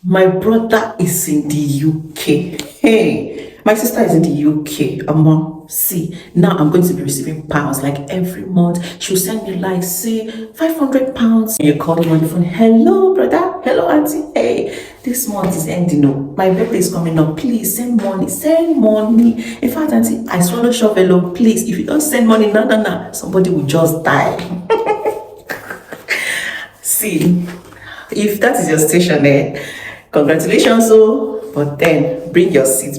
My brother is in the UK. Hey, my sister is in the UK. See, now I'm going to be receiving pounds like every month. She'll send me like, say, 500 pounds. And you call me on the phone. Hello, brother. Hello, auntie. Hey, this month is ending. No, my birthday is coming up. Please send money. Send money. In fact, auntie, I swallow shovel. Oh, please, if you don't send money, no, somebody will just die. See, if that is your station, congratulations, but then bring your seat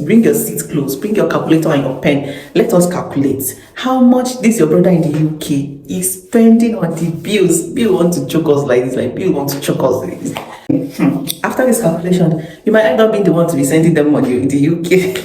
close, bring your calculator and your pen. Let us calculate how much this your brother in the UK is spending on the bills. Bill want to choke us like this, like Bill want to choke us like this. After this calculation, you might end up being the one to be sending them money in the UK.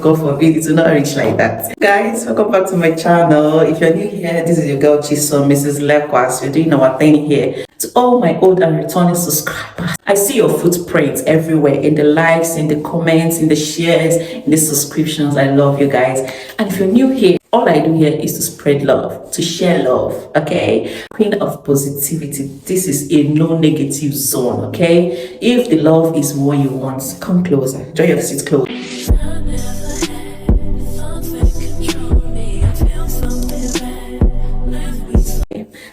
God forbid, it will not reach like that. Guys, welcome back to my channel. If you're new here, this is your girl Chisom, Mrs. Lekwas. We're doing our thing here. To all my old and returning subscribers, I see your footprints everywhere, in the likes, in the comments, in the shares, in the subscriptions. I love you guys. And if you're new here, all I do here is to spread love, to share love, okay? Queen of positivity. This is a no negative zone, okay? If the love is what you want, come closer. Draw your seat close.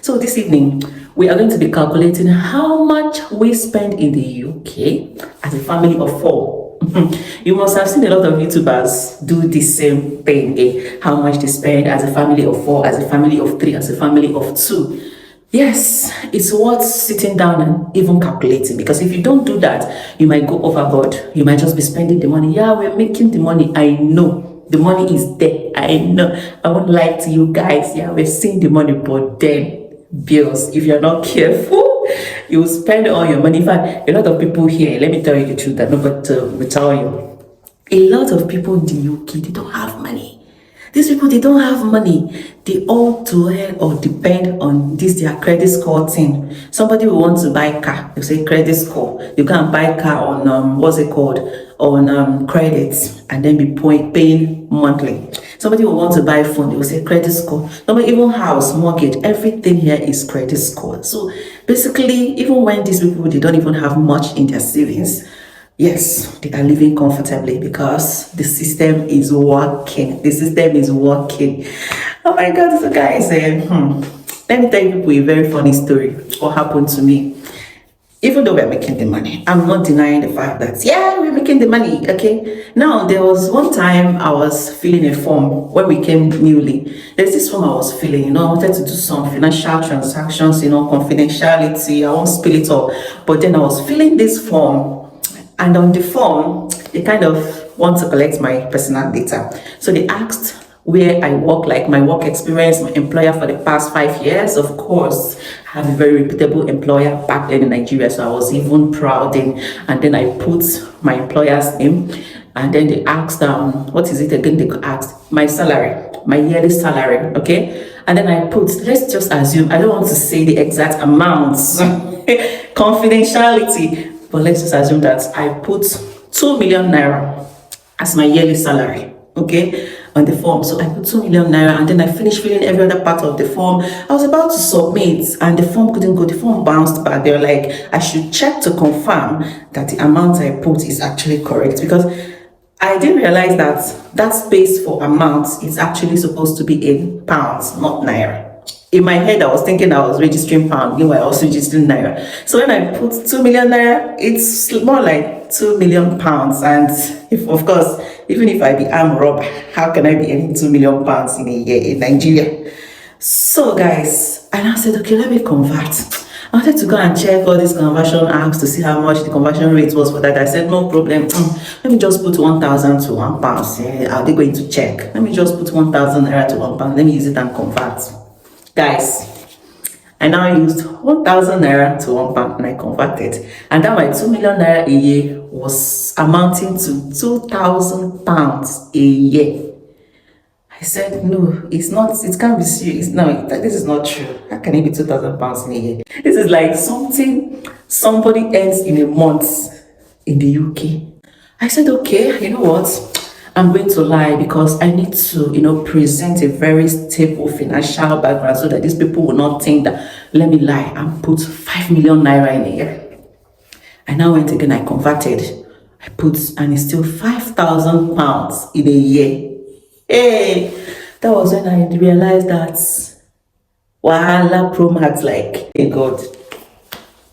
So this evening, we are going to be calculating how much we spend in the UK as a family of 4. You must have seen a lot of YouTubers do the same thing, how much they spend as a family of 4, as a family of 3, as a family of 2. Yes, it's worth sitting down and even calculating, because if you don't do that, you might go overboard. You might just be spending the money. Yeah, we're making the money. I know the money is there. I know. I won't lie to you guys. Yeah, we're seeing the money, but then bills, if you're not careful, you will spend all your money. In fact, a lot of people here, let me tell you the truth, that nobody will tell you, a lot of people in the UK, they don't have money. These people, they don't have money. They all dwell or depend on this their credit score thing. Somebody will want to buy a car, they say credit score. You can buy a car on what's it called, on credits, and then be paying monthly. Somebody will want to buy a phone, they will say credit score. Nobody, even house, mortgage, everything here is credit score. So basically, even when these people, they don't even have much in their savings, yes, they are living comfortably because the system is working. The system is working. Oh my God, so guys, let me tell you people a very funny story. What happened to me? Even though we're making the money, I'm not denying the fact that, yeah, we're making the money, okay? Now, there was one time I was filling a form when we came newly. There's this form I was filling, I wanted to do some financial transactions, confidentiality, I won't spill it all. But then I was filling this form, and on the form, they kind of want to collect my personal data. So they asked where I work, like my work experience, my employer for the past 5 years. Of course, I have a very reputable employer back then in Nigeria, so I was even proud. And then I put my employer's name, and then they asked, what is it again? They asked my salary, my yearly salary, okay? And then I put, let's just assume, I don't want to say the exact amounts, confidentiality, but let's just assume that I put 2 million naira as my yearly salary, okay, on the form. So I put 2 million naira, and then I finished filling every other part of the form. I was about to submit, and the form couldn't go. The form bounced back. They were like, I should check to confirm that the amount I put is actually correct, because I didn't realize that that space for amounts is actually supposed to be in pounds, not naira. In my head, I was thinking I was registering pound, meanwhile I was registering naira. So when I put 2 million naira, it's more like 2 million pounds. And if, of course, even if I be armed robber, how can I be earning 2 million pounds in a year in Nigeria? So guys, and I said, okay, let me convert. I wanted to go and check all these conversion apps to see how much the conversion rate was for that. I said, no problem. Let me just put 1,000 to 1 pound. Are they going to check? Let me just put 1,000 naira to 1 pound. Let me use it and convert. Guys, I now used 1,000 naira to 1 pound, and I converted. And that my 2 million naira a year was amounting to 2,000 pounds a year. I said, no, it's not, it can't be serious. No, this is not true. How can it be 2,000 pounds in a year? This is like something somebody earns in a month in the UK. I said, okay, you know what? I'm going to lie, because I need to, present a very stable financial background so that these people will not think that, let me lie and put 5 million naira in a year. I now went again, I converted. I put, and it's still £5,000 in a year. Hey, that was when I realized that Wahala Pro Max, like, hey God,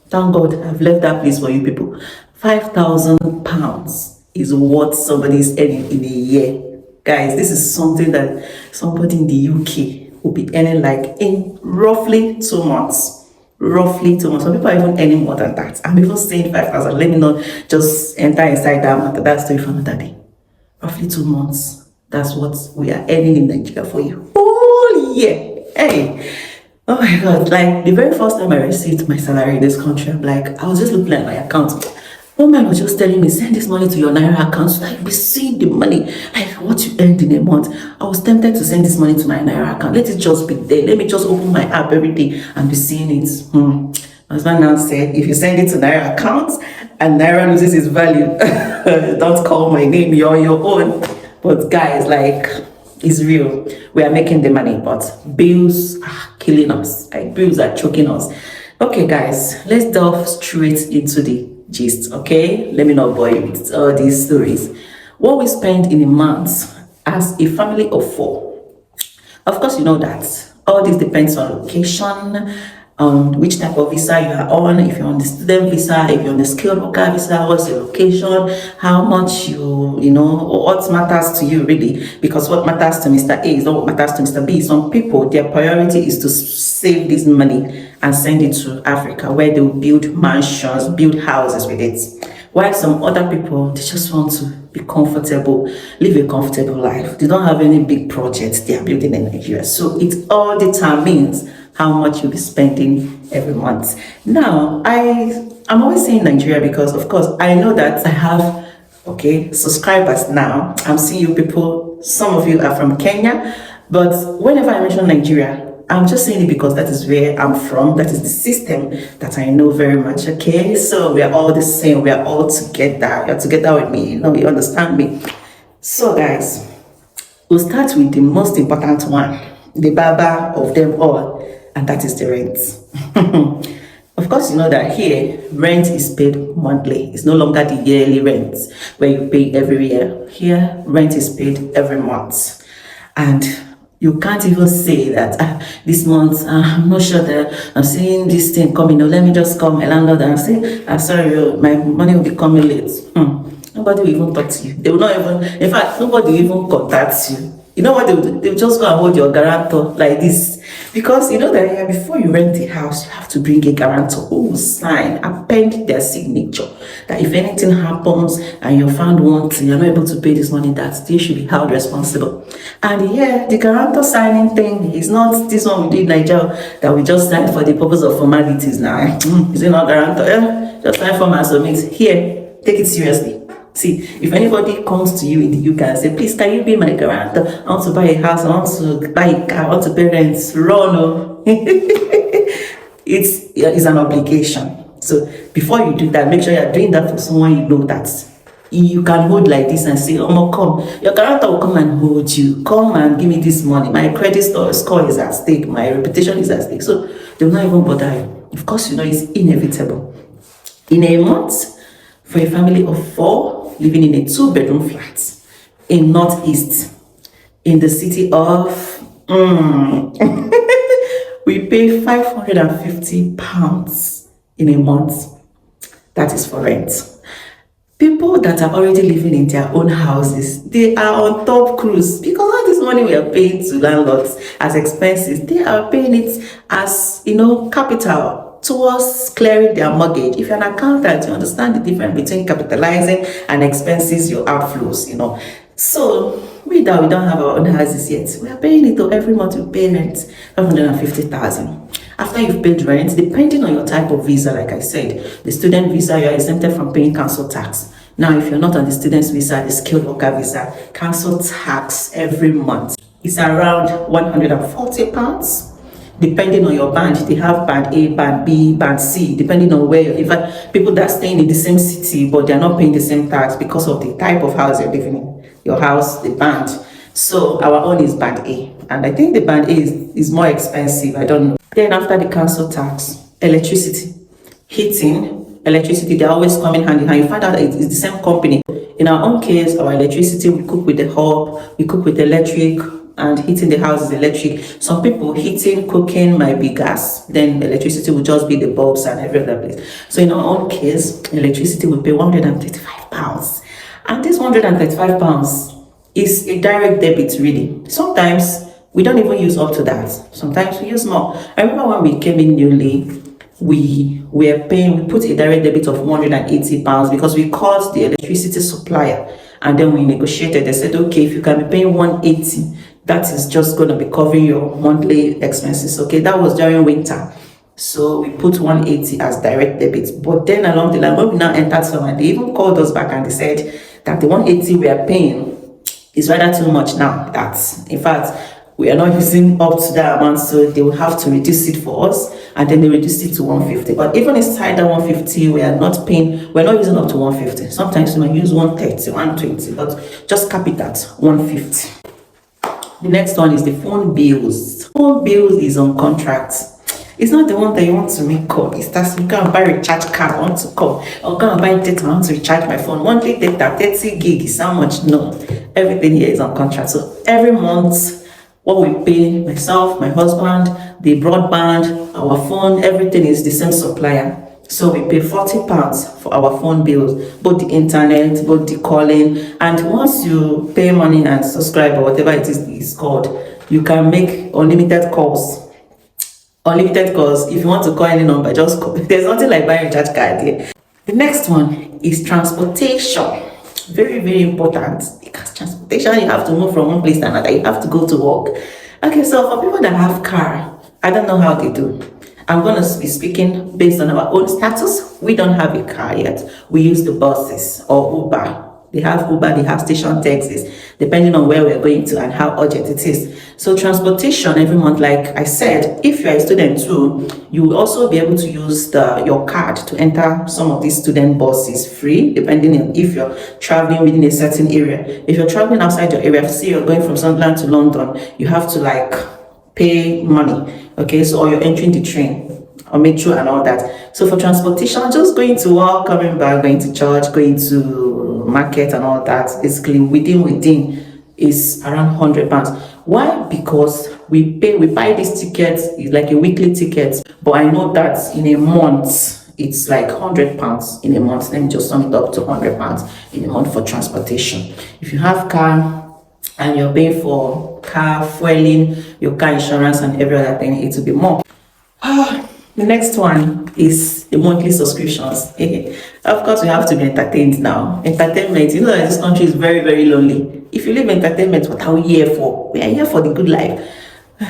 thank God I've left that place for you people. £5,000 is what somebody's earning in a year. Guys, this is something that somebody in the UK will be earning like in roughly 2 months. Roughly 2 months. Some people are even earning more than that. I'm even saying 5,000. Let me not just enter inside that matter. That's story for another day. Roughly 2 months. That's what we are earning in Nigeria for you. Oh yeah. Hey. Oh my God. Like the very first time I received my salary in this country, I'm like, I was just looking at my account. One man was just telling me, send this money to your naira account so that you be seeing the money, like what you earned in a month. I was tempted to send this money to my naira account. Let it just be there. Let me just open my app every day and be seeing it. My husband now said, if you send it to naira account and naira loses its value, don't call my name, you're on your own. But guys, like, it's real. We are making the money, but bills are killing us. Like, bills are choking us. Okay, guys, let's delve straight into the gist, okay? Let me not bore you with all these stories. What we spend in a month as a family of 4. Of course, you know that all this depends on location, on which type of visa you are on. If you're on the student visa, if you're on the skilled worker visa, what's your location, how much you know, what matters to you really, because what matters to Mr. A is not what matters to Mr. B. Some people, their priority is to save this money and send it to Africa, where they will build mansions, build houses with it. While some other people, they just want to be comfortable, live a comfortable life. They don't have any big projects they are building in Nigeria. So it all determines how much you'll be spending every month. Now, I'm always saying Nigeria because, of course, I know that I have, subscribers now. I'm seeing you people, some of you are from Kenya, but whenever I mention Nigeria, I'm just saying it because that is where I'm from. That is the system that I know very much, okay? So we are all the same. We are all together. You're together with me. You know, you understand me. So, guys, we'll start with the most important one, the baba of them all, and that is the rent. Of course, you know that here, rent is paid monthly. It's no longer the yearly rent where you pay every year. Here, rent is paid every month. And you can't even say that this month, I'm not sure that I'm seeing this thing coming. No, let me just call my landlord and say, sorry, my money will be coming late. Nobody will even talk to you. They will not even, in fact, nobody will even contact you. You know what they will do? They will just go and hold your guarantor like this. Because you know that before you rent a house, you have to bring a guarantor who will sign, append their signature. That if anything happens and you're found wanting, you're not able to pay this money, that they should be held responsible. And yeah, the guarantor signing thing is not this one we did in Nigeria that we just signed for the purpose of formalities now. Is it not guarantor? Yeah, just sign for my submit. Here, take it seriously. See, if anybody comes to you in the UK and say, please, can you be my guarantor? I want to buy a house, I want to buy a car, I want to pay rent, run. It's an obligation. So before you do that, make sure you're doing that for someone you know that you can hold like this and say, oh, come. Your guarantor will come and hold you. Come and give me this money. My credit score is at stake. My reputation is at stake. So they will not even bother you. Of course, you know, it's inevitable. In a month, for a family of 4, living in a 2-bedroom flat in Northeast, in the city of, we pay £550 in a month. That is for rent. People that are already living in their own houses, they are on top cruise because all this money we are paying to landlords as expenses, they are paying it as, you know, capital towards clearing their mortgage. If you're an accountant, you understand the difference between capitalizing and expenses, your outflows, you know. So we don't have our own houses yet. We are paying it every month. We pay rent, 550,000. After you've paid rent, depending on your type of visa, like I said, the student visa, you are exempted from paying council tax. Now, if you're not on the student's visa, the skilled worker visa, council tax every month is around £140. Depending on your band, they have band A, band B, band C, depending on where in fact, people that are staying in the same city, but they're not paying the same tax because of the type of house you're living in. Your house, the band. So our own is band A. And I think the band A is more expensive. I don't know. Then after the council tax, electricity, heating, electricity, they're always coming hand in hand. You find out that it's the same company. In our own case, our electricity, we cook with the hob, we cook with electric, and heating the house is electric. Some people heating, cooking might be gas, then electricity will just be the bulbs and every other place. So in our own case, electricity will pay £135. And this £135 is a direct debit, really. Sometimes we don't even use up to that. Sometimes we use more. I remember when we came in newly, we put a direct debit of £180 because we called the electricity supplier, and then we negotiated. They said, okay, if you can be paying 180, that is just going to be covering your monthly expenses. Okay, that was during winter, so we put 180 as direct debit. But then along the line, when we now entered summer, they even called us back and they said that the 180 we are paying is rather too much now. That in fact we are not using up to that amount, so they will have to reduce it for us, and then they reduced it to 150. But even inside that 150, we're not using up to 150. Sometimes we might use 130, 120, but just cap it at 150. The next one is the phone bills. Phone bills is on contract. It's not the one that you want to make call. It's that you go and buy a recharge card, I want to call, or go and buy data, I want to recharge my phone. Monthly data, 30 gig is how much? No, everything here is on contract. So every month, what we pay, myself, my husband, the broadband, our phone, everything is the same supplier. So we pay £40 for our phone bills, both the internet, both the calling. And once you pay money and subscribe or whatever it is called, you can make unlimited calls. Unlimited calls. If you want to call any number, just call. There's nothing like buying a recharge card here. The next one is transportation. Very, very important, because transportation, you have to move from one place to another, you have to go to work. Okay, so for people that have car, I don't know how they do. I'm going to be speaking based on our own status. We don't have a car yet. We use the buses or Uber. They have Uber, they have station taxis, depending on where we're going to and how urgent it is. So transportation every month, like I said, if you're a student too, you will also be able to use your card to enter some of these student buses free, depending on if you're traveling within a certain area. If you're traveling outside your area, say you're going from Sunderland to London, you have to like pay money, okay? So, or you're entering the train or metro and all that. So for transportation, just going to work, coming back, going to church, going to market and all that, basically within is around £100. Why? Because we buy these tickets, it's like a weekly ticket, but I know that in a month it's like £100 in a month. Let me just sum it up to £100 in a month for transportation. If you have car and you're paying for car fueling, your car insurance and every other thing, it will be more. The next one is the monthly subscriptions. Of course, we have to be entertained now. Entertainment, you know that this country is very, very lonely. If you live entertainment, what are we here for? We are here for the good life.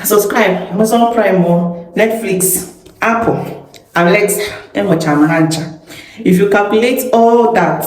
Subscribe, Amazon Prime, Netflix, Apple, Alexa, if you calculate all that,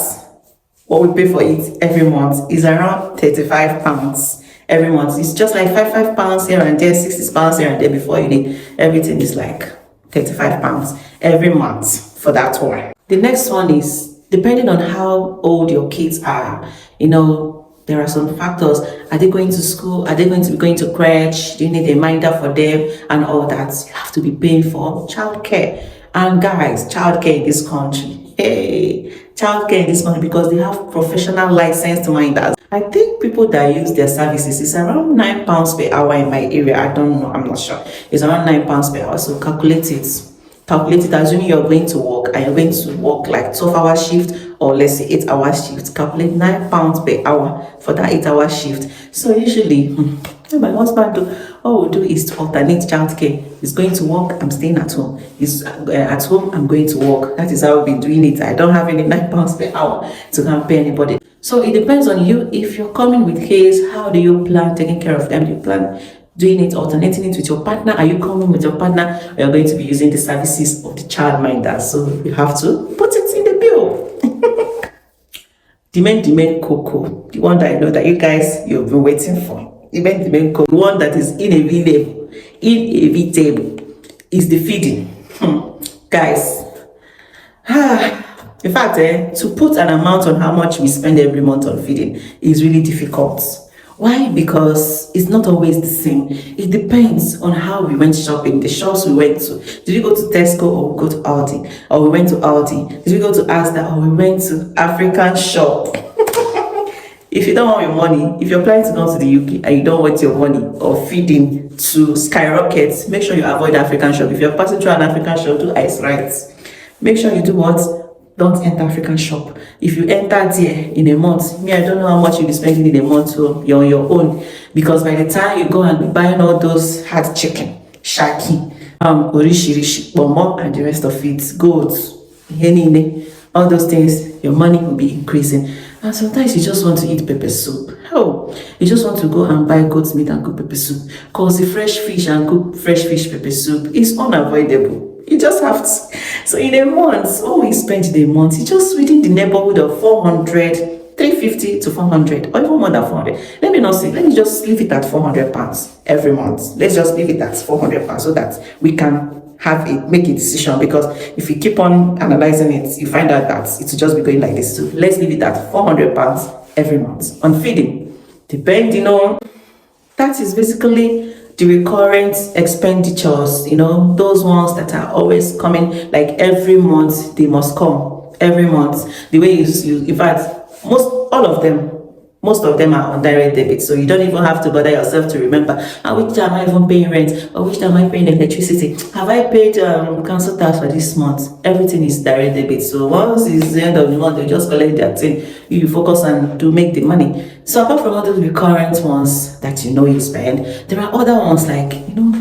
what we pay for it every month is around £35 every month. It's just like £5 here and there, £60 here and there. Before you need everything is like £35 every month for that one. The next one is depending on how old your kids are. You know, there are some factors. Are they going to school? Are they going to be going to crèche? Do you need a reminder for them and all that? You have to be paying for childcare. And guys, childcare in this country, childcare in this country, because they have professional licensed minders. I think people that use their services is around £9 per hour in my area. I don't know, I'm not sure. It's around £9 per hour. So calculate it. Calculate it, assuming you're going to work and you're going to work like 12-hour shift or let's say 8-hour shift. Calculate £9 per hour for that 8-hour shift. So usually, my husband, all we do is to alternate childcare. He's going to work, I'm staying at home. He's at home, I'm going to work. That is how we've been doing it. I don't have any £9 per hour to compare anybody. So it depends on you. If you're coming with kids, how do you plan taking care of them? Do you plan doing it, alternating it with your partner? Are you coming with your partner, or you're going to be using the services of the childminder? So you have to put it in the bill. the main cocoa, the one that I know that you guys, you've been waiting for. The main cocoa, the one that is inevitable, is the feeding. Guys, in fact, to put an amount on how much we spend every month on feeding is really difficult. Why? Because it's not always the same. It depends on how we went shopping, the shops we went to. Did we go to Tesco or we go to Aldi? Or we went to Aldi? Did we go to Asda or we went to African shop? If you don't want your money, if you're planning to go to the UK and you don't want your money or feeding to skyrocket, make sure you avoid African shop. If you're passing through an African shop, do ice rights. Make sure you do what? Don't enter African shop. If you enter there in a month, me, I don't know how much you'll be spending in a month, so you're on your own. Because by the time you go and be buying all those hard chicken, shaki, orishirishi, bomo, and the rest of it, goats, henine, all those things, your money will be increasing. And sometimes you just want to eat pepper soup. Oh, you just want to go and buy goat's meat and cook pepper soup. Because the fresh fish and cook fresh fish pepper soup is unavoidable. You just have to. So in a month, what we spend in a month, it's just within the neighborhood of 400, 350 to 400, or even more than 400. Let me not say, let me just leave it at 400 pounds every month. Let's just leave it at 400 pounds so that we can make a decision, because if you keep on analyzing it, you find out that it will just be going like this. So let's leave it at 400 pounds every month on feeding. Depending on that is basically the recurrent expenditures, those ones that are always coming, like every month they must come every month. The way you in fact, most of them are on direct debit, so you don't even have to bother yourself to remember, which time am I even paying rent, or which time am I paying electricity, have I paid council tax for this month. Everything is direct debit, so once it's the end of the month, they just collect their thing. You focus on to make the money. So apart from all those recurrent ones that you spend, there are other ones like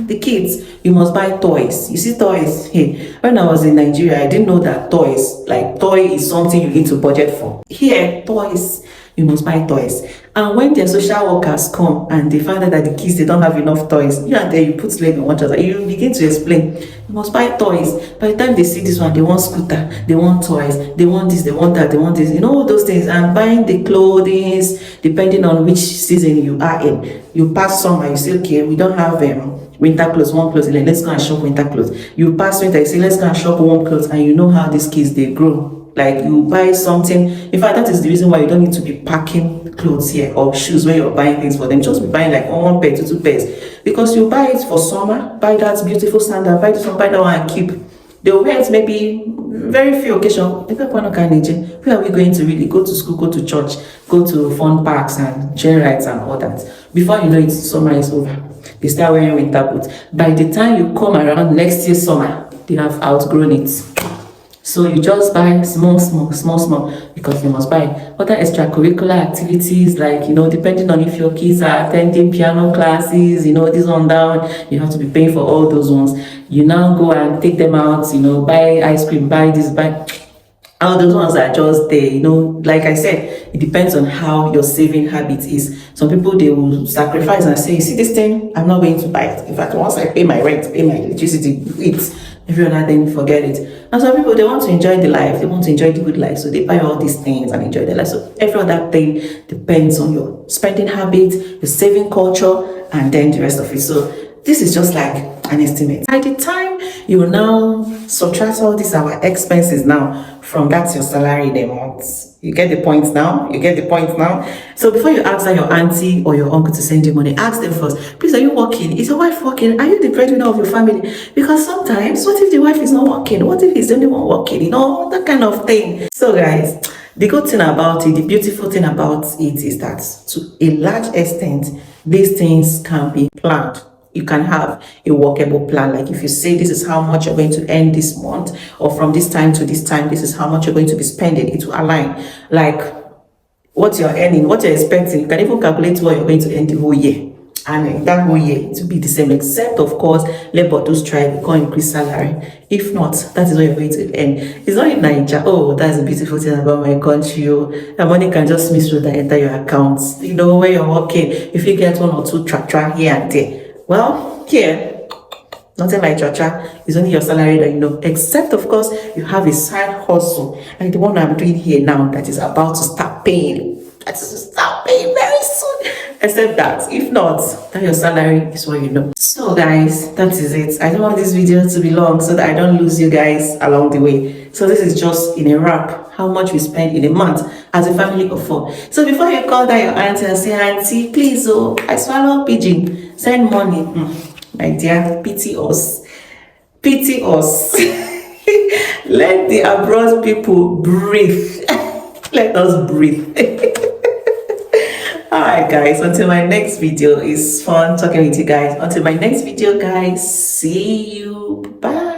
the kids. You must buy toys. You see toys. Hey, when I was in Nigeria, I didn't know that toy is something you need to budget for. Here, toys, you must buy toys. And when their social workers come and they find out that the kids, they don't have enough toys, you and then you put leg on one other, you begin to explain. You must buy toys. By the time they see this one, they want scooter, they want toys, they want this, they want that, they want this, all those things. And buying the clothing, depending on which season you are in. You pass summer, you say, okay, we don't have winter clothes, warm clothes, let's go and shop winter clothes. You pass winter, you say, let's go and shop warm clothes, and you know how these kids, they grow. Like you buy something. In fact, that is the reason why you don't need to be packing clothes here or shoes when you're buying things for them. Just be buying like one pair to two pairs, because you buy it for summer, buy that beautiful sandal, buy this one, buy that one, and keep. They'll wear it maybe very few occasions. Where are we going to really go to school, go to church, go to fun parks and chair rides and all that? Before you know it, summer is over. They start wearing winter boots. By the time you come around next year's summer, they have outgrown it. So you just buy small, because you must buy other extracurricular activities, like, depending on if your kids are attending piano classes, this one down, you have to be paying for all those ones. You now go and take them out, buy ice cream, buy this, buy. All those ones are just there, like I said, it depends on how your saving habit is. Some people, they will sacrifice and say, you see this thing, I'm not going to buy it. In fact, once I pay my rent, pay my electricity, every other thing, forget it. And some people, they want to enjoy the life, they want to enjoy the good life, so they buy all these things and enjoy their life. So every other thing depends on your spending habit, your saving culture, and then the rest of it. So this is just like an estimate. By the time you will now subtract all these our expenses now from that your salary in a month, you get the point now? So before you ask that your auntie or your uncle to send you money, ask them first, please, are you working? Is your wife working? Are you the breadwinner of your family? Because sometimes, what if the wife is not working? What if he's the only one working? That kind of thing. So guys, the good thing about it, the beautiful thing about it is that to a large extent, these things can be planned. You can have a workable plan. Like if you say this is how much you're going to earn this month, or from this time to this time, this is how much you're going to be spending, it will align. Like what you're earning, what you're expecting, you can even calculate what you're going to earn the whole year. And that whole year, it will be the same, except of course, labor do strike, you can't increase salary. If not, that is what you're going to earn. It's not in Nigeria. Oh, that's a beautiful thing about my country. The money can just miss through that enter your accounts. Where you're working, if you get one or two tra here and there. Well, here, nothing like cha-cha. It's only your salary that except of course, you have a side hustle, like the one I'm doing here now that is about to start paying. That is to start paying very soon. Except that, if not, that your salary is what you know. So So guys, that is it. I don't want this video to be long so that I don't lose you guys along the way. So this is just in a wrap how much we spend in a month as a family of 4. So before you call that your auntie and say, auntie, please, oh, I swallow pigeon, send money. My dear, pity us. Pity us. Let the abroad people breathe. Let us breathe. Alright guys, until my next video, it's fun talking with you guys. Until my next video guys, see you. Bye.